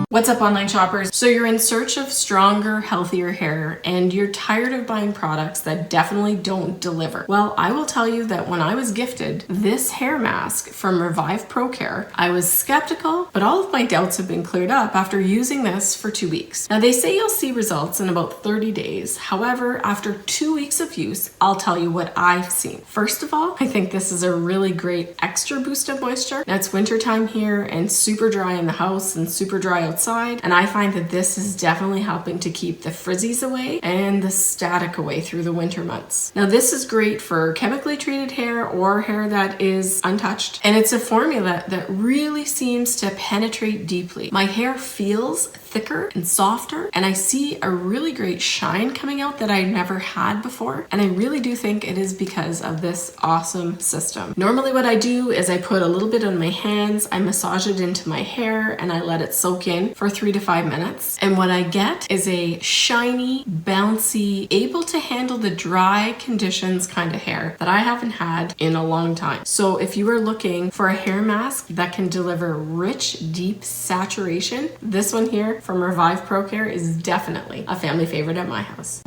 What's up, online shoppers? So you're in search of stronger, healthier hair and you're tired of buying products that definitely don't deliver. Well, I will tell you that when I was gifted this hair mask from Revive Procare, I was skeptical, but all of my doubts have been cleared up after using this for 2 weeks. Now they say you'll see results in about 30 days. However, after 2 weeks of use, I'll tell you what I've seen. First of all, I think this is a really great extra boost of moisture. Now it's wintertime here and super dry in the house and super dry outside. And I find that this is definitely helping to keep the frizzies away and the static away through the winter months. Now this is great for chemically treated hair or hair that is untouched. And it's a formula that really seems to penetrate deeply. My hair feels thicker and softer, and I see a really great shine coming out that I never had before. And I really do think it is because of this awesome system. Normally what I do is I put a little bit on my hands, I massage it into my hair, and I let it soak in for 3 to 5 minutes. And what I get is a shiny, bouncy, able to handle the dry conditions kind of hair that I haven't had in a long time. So if you are looking for a hair mask that can deliver rich, deep saturation, this one here from Revive Procare is definitely a family favorite at my house.